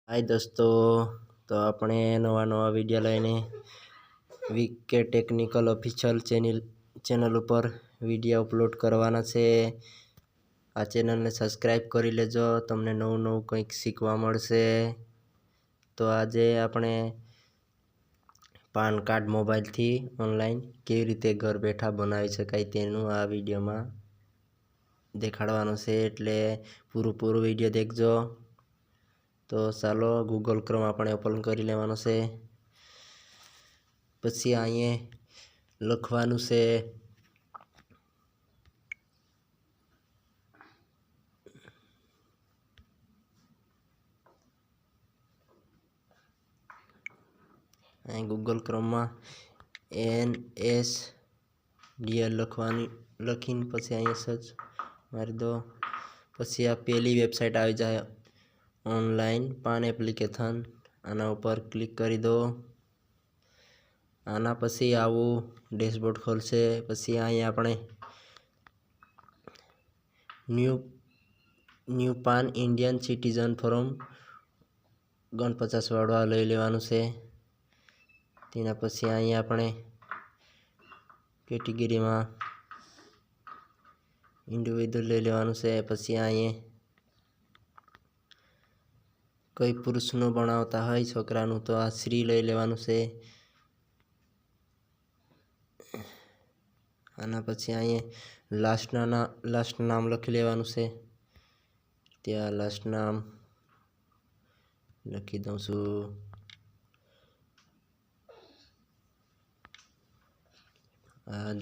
हाय दोस्तों, तो अपने नवा नवा विडियो लईने वीके टेक्निकल ऑफिशियल चेनल पर विडियो अपलोड करवाना छे। आ चेनल ने सब्सक्राइब करी लेजो, तमने नवुं नवुं कंईक शीखवा मळशे। तो आजे अपने पान कार्ड मोबाइल थी ऑनलाइन केवी रीते घर बैठा बनावी शकाय तेनुं आ विडियो में देखाड़वानुं छे, एटले पूरुं विडियो देखजो। तो चालो गूगल क्रोम अपने ओपन करी लेवानुं छे। पछी अहींया लखवानुं छे गूगल क्रोम में NSDL लखीने पछी अहींया सर्च मारी दो। पछी आ पहली वेबसाइट आई जाए ऑनलाइन पान एप्लिकेशन, आना ऊपर क्लिक करी दो। आना पछी आवुं डेशबोर्ड खोलशे। पछी अहींया आपणे न्यू पान इंडियन सिटीजन फॉर्म 49 वाळुं आ लई लेवानुं छे। तेना पछी अहींया आपणे केटेगरी में इंडिविजुअल लई लेवानुं छे। पछी अहींया कोई पुरुषनुं बनावता होय छोकरानुं तो आ श्री लई लेवानुं छे। आना पछी अहींया लास्ट नाम लखी लेवानुं छे। त्या लास्ट नाम लखी दऊं छुं।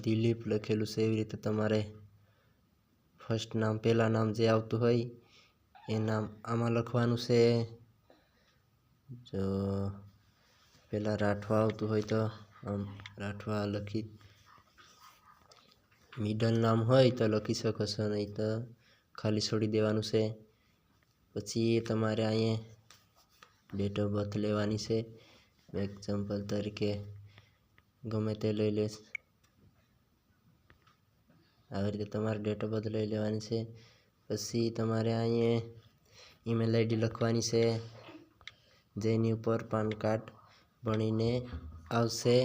दिलीप लखेलुं छे। एवी रीते तमारे फर्स्ट नाम पहला नाम जे आवतुं होय ए नाम आमां लखवानुं छे। जो पहला राठवा आवतुं होय तो आम राठवा लखी, मिडल नाम होय तो लखी शको छो, नहीं तो खाली छोड़ी देवानुं छे। पछी तमारे अहींया डेट ऑफ बर्थ लेवानी छे। एग्जाम्पल तरीके गमे ते लई लेश। આવી રીતે તમારે ડેટ ઓફ બર્થ લઈ લેવાની છે। પછી તમારે અહીંયા ઈમેલ આઈડી લખવાની છે, જેની ઉપર પાન કાર્ડ બનીને આવશે।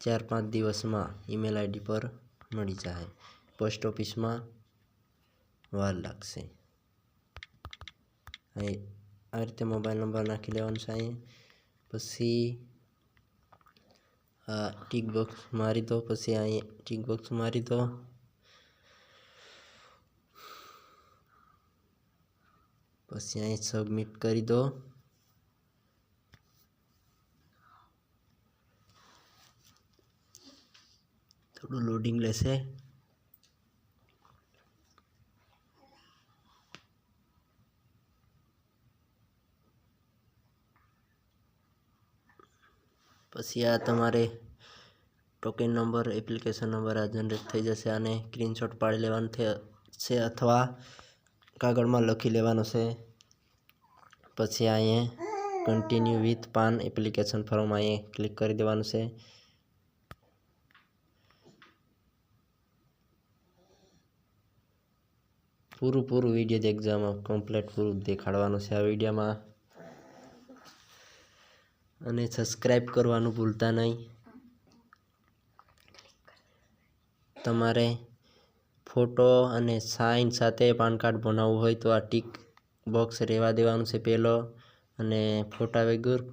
4-5 દિવસમાં ઈમેલ આઈડી પર મળી જાય। પોસ્ટ ઓફિસમાં વાર લાગશે। આ રીતે મોબાઈલ નંબર નાખી લેવાનો છે અહીંયા। પછી टिक बॉक्स मारी दो। पछी अहीं टिक बॉक्स मारी दो। पछी अहीं सबमिट करी दो। थोड़ू लोडिंग लेशे। पछी आ तमारे टोकन नंबर एप्लिकेशन नंबर आ जनरेट थई जशे। आने स्क्रीनशॉट पाड़ी लेवानो छे अथवा कागळ में लखी लेवानो छे। पछी अहीं कन्टिन्यू विथ पान एप्लिकेशन फॉर्म अहीं क्लिक करी देवानुं छे। पूरुं विडियो देखजो, आमां कम्प्लीट पूरुं देखाड़वानुं छे आ विडियो में। અને સબસ્ક્રાઇબ કરવાનું ભૂલતા નહીં। તમારે ફોટો અને સાઇન સાથે પાન કાર્ડ બનાવવું હોય તો આ ટીક બોક્સ રહેવા દેવાનું છે પહેલો, અને ફોટા વગર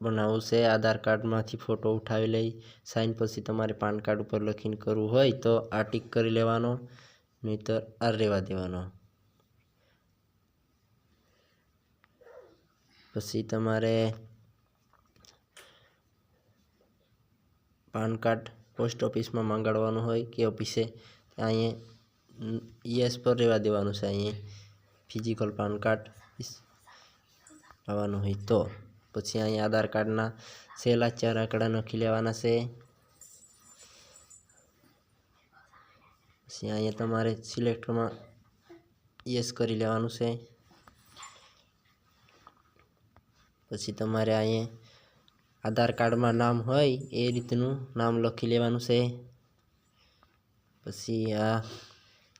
બનાવવું છે। આધાર કાર્ડમાંથી ફોટો ઉઠાવી લઈ સાઇન પછી તમારે પાન કાર્ડ ઉપર લખીને કરવું હોય તો આ ટીક કરી લેવાનો, નહીંતર આ રહેવા દેવાનો। પછી તમારે पान कार्ड पोस्ट ऑफिस में मंगाड़वानुं होय के ऑफिसे अहीं यस पर रहेवा देवानुं छे। अहीं फिजिकल पान कार्ड लाववानुं होय तो पछी अहीं आधार कार्डना छेल्ला 4 आंकड़ा नखी लेवाना छे। पछी अहीं तमारे सिलेक्ट में यस करी लेवानुं छे। पछी तमारे अहीं आधार कार्ड में नाम होय ए रीतनु नाम लखी लेवानुं छे। पछी आ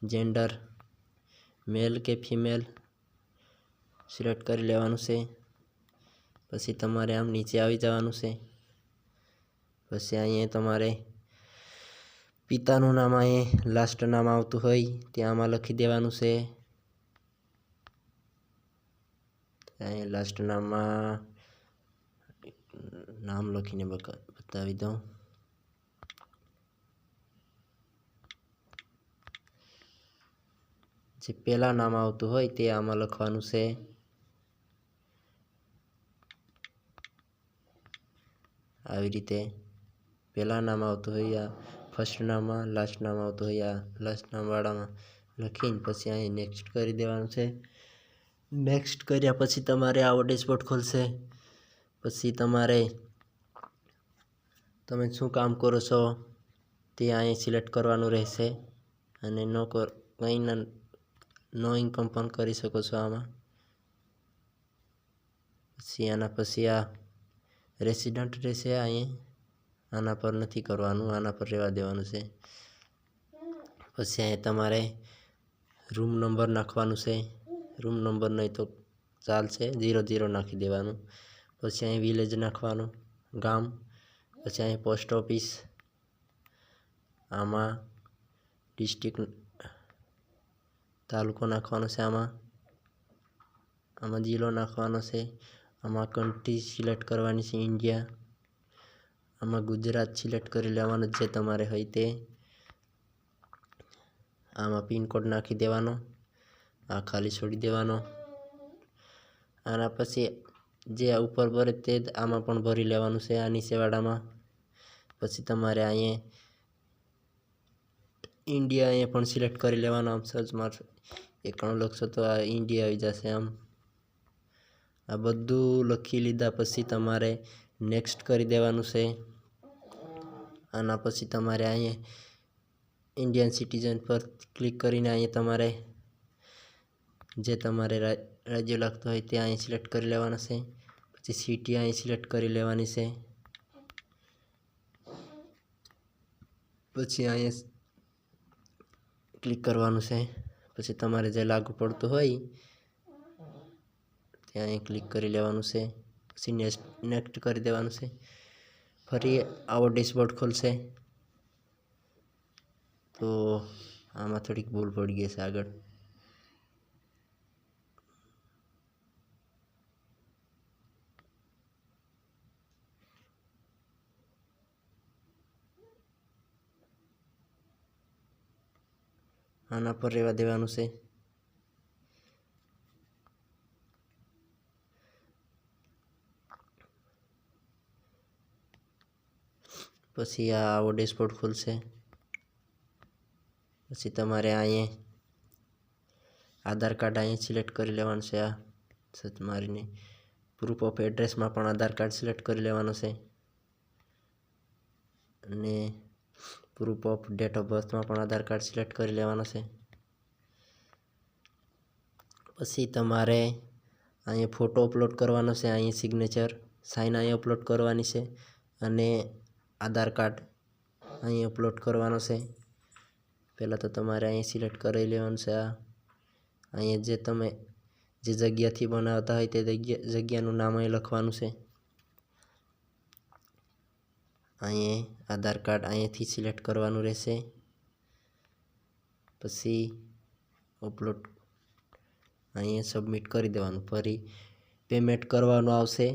जेंडर मेल के फीमेल સિલેક્ટ કરી લેવાનું છે. પછી તમારે આમ નીચે આવી જવાનું છે. પછી અહીંયા તમારે પિતાનું નામ અહીંયા લાસ્ટ નામ આવતું હોય ત્યાં આમાં લખી દેવાનું છે. અહીંયા લાસ્ટ નામ લખીને બતાવી દઉં. જે પહેલા નામ આવતું હોય તે આમાં લખવાનું છે. આવી રીતે પહેલા નામ આવતું હોય આ ફર્સ્ટ નામમાં, લાસ્ટ નામ આવતું હોય આ લાસ્ટ નામવાળામાં લખીને પછી અહીં નેક્સ્ટ કરી દેવાનું છે. નેક્સ્ટ કર્યા પછી તમારે આવો ડેશબોર્ડ ખોલશે. પછી તમારે તમે શું કામ કરો છો તે અહીં સિલેક્ટ કરવાનું રહેશે. અને નો ઇન્કમ પણ કરી શકો છો આમાં. પછી આના પછી આ રેસિડન્ટ રહેશે. અહીંયા આના પર નથી કરવાનું, આના પર રહેવા દેવાનું છે. પછી અહીંયા તમારે રૂમ નંબર નાખવાનું છે. રૂમ નંબર નહીં તો ચાલશે, 00 નાખી દેવાનું. પછી અહીં વિલેજ નાખવાનું, ગામ. પછી અહીં પોસ્ટ ઓફિસ, આમાં ડિસ્ટ્રિક્ટ તાલુકો નાખવાનો છે. આમાં જિલ્લો નાખવાનો છે. આમાં કન્ટ્રી સિલેક્ટ કરવાની છે, ઇન્ડિયા. આમાં ગુજરાત સિલેક્ટ કરી લેવાનું જે તમારે હોય તે. આમાં પિનકોડ નાખી દેવાનો, આ ખાલી છોડી દેવાનો. આના પછી જે ઉપર ભરે તે જ આમાં પણ ભરી લેવાનું છે, આ નીચેવાળામાં. પછી તમારે અહીંયા ઇન્ડિયા અહીંયા પણ સિલેક્ટ કરી લેવાનો. આમ સર્ચ મારશો 91 લખશો તો આ ઇન્ડિયા આવી જશે. આ બધું લખી લીધા પછી તમારે નેક્સ્ટ કરી દેવાનું છે. આના પછી તમારે અહીંયા ઇન્ડિયન સિટીઝન પર ક્લિક કરીને અહીંયા તમારે જે તમારે રાજ્ય લાગતું હોય તે અહીં સિલેક્ટ કરી લેવાના છે. પછી સિટી અહીં સિલેક્ટ કરી લેવાની છે. પછી અહીંયા ક્લિક કરવાનું છે. પછી તમારે જે લાગુ પડતું હોય ત્યાં અહીં ક્લિક કરી લેવાનું છે. પછી નેક્સ્ટ કરી દેવાનું છે. ફરી આવો ડેશબોર્ડ ખોલશે. તો આમાં થોડીક ભૂલ પડી ગઈ છે આગળ. આના પર રહેવા દેવાનું છે. પછી આવો ડેશબોર્ડ ખુલશે. પછી તમારે અહીંયા આધાર કાર્ડ અહીંયા સિલેક્ટ કરી લેવાનું છે. આ સર્ચ મારીને પ્રૂફ ઓફ એડ્રેસમાં પણ આધાર કાર્ડ સિલેક્ટ કરી લેવાનું છે. અને પ્રૂફ ઓફ ડેટ ઓફ બર્થમાં પણ આધાર કાર્ડ સિલેક્ટ કરી લેવાનો છે. પછી તમારે અહીંયા ફોટો અપલોડ કરવાનો છે. અહીંયા સિગ્નેચર સાઇન અહીં અપલોડ કરવાની છે. અને આધાર કાર્ડ અહીં અપલોડ કરવાનો છે. પહેલાં તો તમારે અહીં સિલેક્ટ કરી લેવાનું છે. અહીંયા જે તમે જે જગ્યાથી બનાવતા હોય તે જગ્યાનું નામ અહીં લખવાનું છે. અહીંયા આધાર કાર્ડ અહીંયાથી સિલેક્ટ કરવાનું રહેશે. પછી અપલોડ અહીંયા સબમિટ કરી દેવાનું. ફરી પેમેન્ટ કરવાનું આવશે.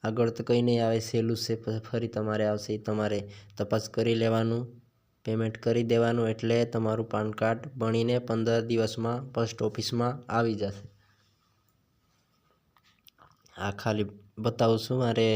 આગળ તો કંઈ નહીં આવે, સહેલું છે. ફરી તમારે આવશે, તમારે તપાસ કરી લેવાનું, પેમેન્ટ કરી દેવાનું. એટલે તમારું પાન કાર્ડ બનીને 15 દિવસમાં પોસ્ટ ઓફિસમાં આવી જશે. આ ખાલી બતાવું છું મારે